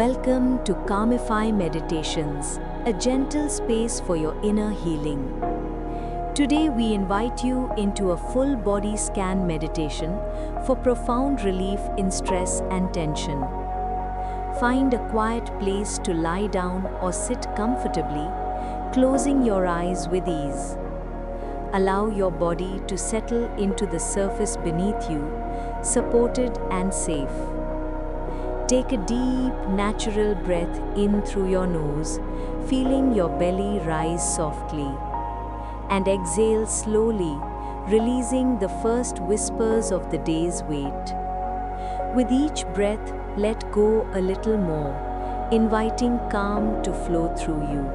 Welcome to Calmify Meditations, a gentle space for your inner healing. Today we invite you into a full body scan meditation for profound relief in stress and tension. Find a quiet place to lie down or sit comfortably, closing your eyes with ease. Allow your body to settle into the surface beneath you, supported and safe. Take a deep, natural breath in through your nose, feeling your belly rise softly. And exhale slowly, releasing the first whispers of the day's weight. With each breath, let go a little more, inviting calm to flow through you.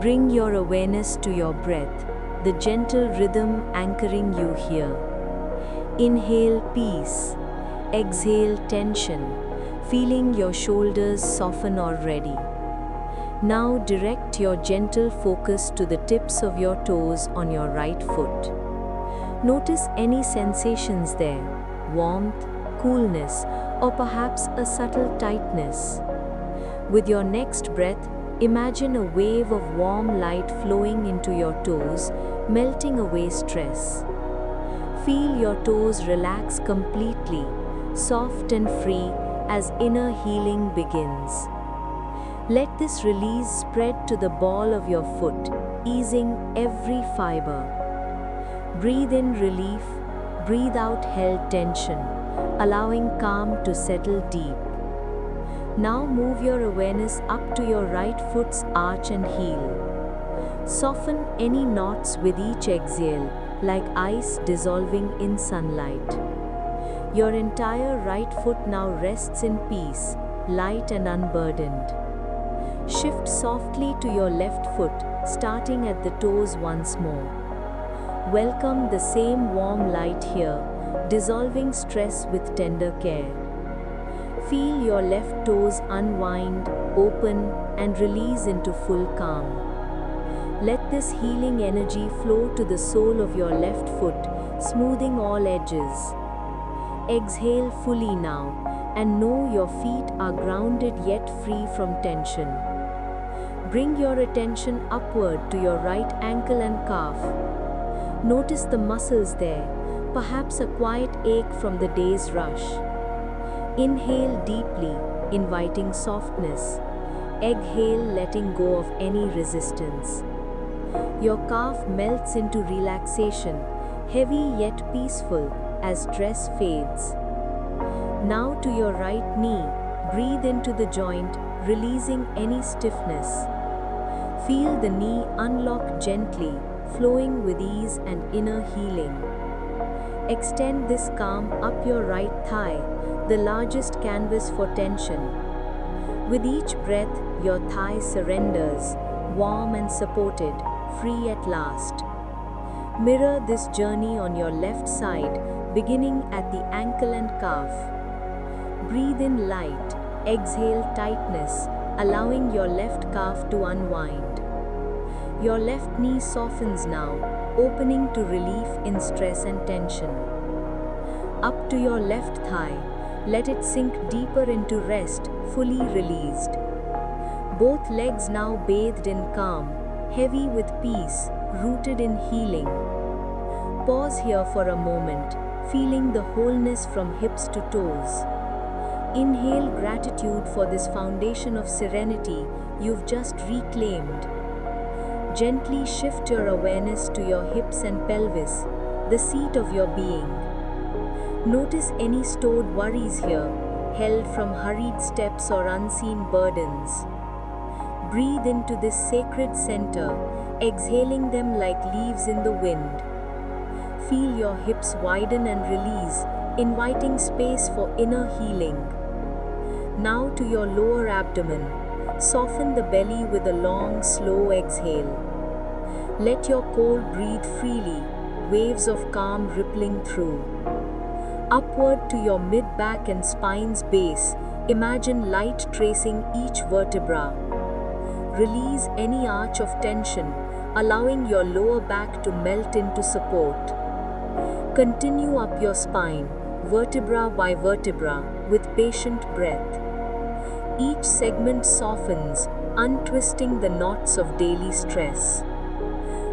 Bring your awareness to your breath, the gentle rhythm anchoring you here. Inhale peace, exhale tension, feeling your shoulders soften already. Now direct your gentle focus to the tips of your toes on your right foot. Notice any sensations there, warmth, coolness, or perhaps a subtle tightness. With your next breath, imagine a wave of warm light flowing into your toes, melting away stress. Feel your toes relax completely, soft and free, as inner healing begins. Let this release spread to the ball of your foot, easing every fiber. Breathe in relief, breathe out held tension, allowing calm to settle deep. Now move your awareness up to your right foot's arch and heel. Soften any knots with each exhale, like ice dissolving in sunlight. Your entire right foot now rests in peace, light and unburdened. Shift softly to your left foot, starting at the toes once more. Welcome the same warm light here, dissolving stress with tender care. Feel your left toes unwind, open, and release into full calm. Let this healing energy flow to the sole of your left foot, smoothing all edges. Exhale fully now, and know your feet are grounded yet free from tension. Bring your attention upward to your right ankle and calf. Notice the muscles there, perhaps a quiet ache from the day's rush. Inhale deeply, inviting softness. Exhale, letting go of any resistance. Your calf melts into relaxation, heavy yet peaceful, as stress fades. Now to your right knee, breathe into the joint, releasing any stiffness. Feel the knee unlock gently, flowing with ease and inner healing. Extend this calm up your right thigh, the largest canvas for tension. With each breath, your thigh surrenders, warm and supported, free at last. Mirror this journey on your left side, beginning at the ankle and calf. Breathe in light, exhale tightness, allowing your left calf to unwind. Your left knee softens now, opening to relief in stress and tension. Up to your left thigh, let it sink deeper into rest, fully released. Both legs now bathed in calm, heavy with peace, rooted in healing. Pause here for a moment, feeling the wholeness from hips to toes. Inhale gratitude for this foundation of serenity you've just reclaimed. Gently shift your awareness to your hips and pelvis, the seat of your being. Notice any stored worries here, held from hurried steps or unseen burdens. Breathe into this sacred center, exhaling them like leaves in the wind. Feel your hips widen and release, inviting space for inner healing. Now to your lower abdomen, soften the belly with a long, slow exhale. Let your core breathe freely, waves of calm rippling through. Upward to your mid-back and spine's base, imagine light tracing each vertebra. Release any arch of tension, allowing your lower back to melt into support. Continue up your spine, vertebra by vertebra, with patient breath. Each segment softens, untwisting the knots of daily stress.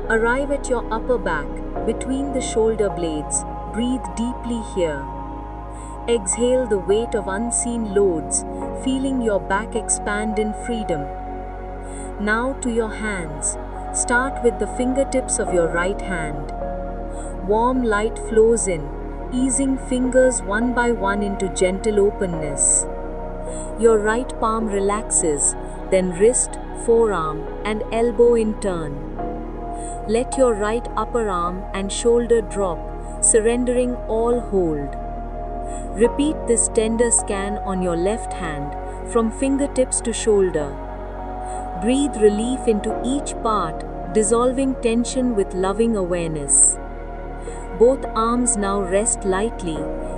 Arrive at your upper back, between the shoulder blades. Breathe deeply here. Exhale the weight of unseen loads, feeling your back expand in freedom. Now to your hands. Start with the fingertips of your right hand. Warm light flows in, easing fingers one by one into gentle openness. Your right palm relaxes, then wrist, forearm, and elbow in turn. Let your right upper arm and shoulder drop, surrendering all hold. Repeat this tender scan on your left hand, from fingertips to shoulder. Breathe relief into each part, dissolving tension with loving awareness. Both arms now rest lightly,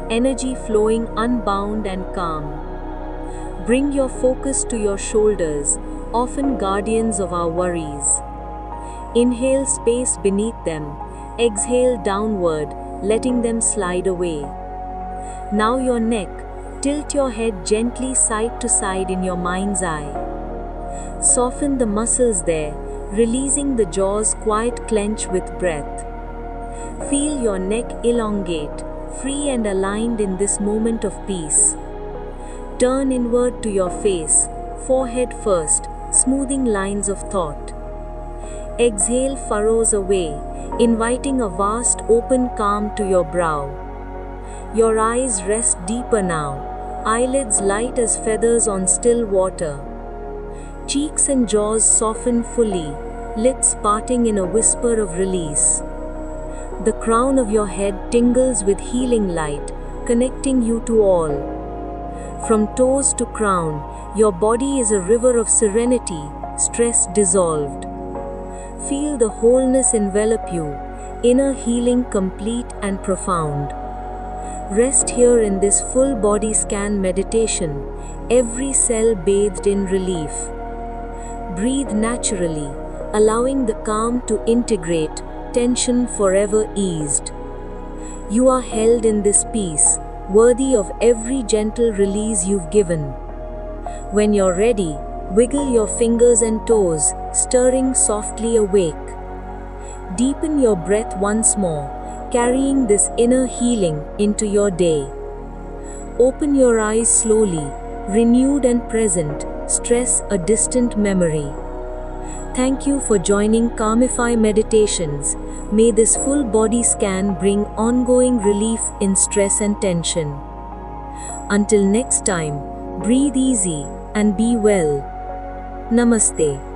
energy flowing unbound and calm. Bring your focus to your shoulders, often guardians of our worries. Inhale space beneath them, exhale downward, letting them slide away. Now your neck, tilt your head gently side to side in your mind's eye. Soften the muscles there, releasing the jaw's quiet clench with breath. Feel your neck elongate, free and aligned in this moment of peace. Turn inward to your face, forehead first, smoothing lines of thought. Exhale furrows away, inviting a vast open calm to your brow. Your eyes rest deeper now, eyelids light as feathers on still water. Cheeks and jaws soften fully, lips parting in a whisper of release. The crown of your head tingles with healing light, connecting you to all. From toes to crown, your body is a river of serenity, stress dissolved. Feel the wholeness envelop you, inner healing complete and profound. Rest here in this full body scan meditation, every cell bathed in relief. Breathe naturally, allowing the calm to integrate, tension forever eased. You are held in this peace, worthy of every gentle release you've given. When you're ready, wiggle your fingers and toes, stirring softly awake. Deepen your breath once more, carrying this inner healing into your day. Open your eyes slowly, renewed and present, stress a distant memory. Thank you for joining Calmify Meditations. May this full body scan bring ongoing relief in stress and tension. Until next time, breathe easy and be well. Namaste.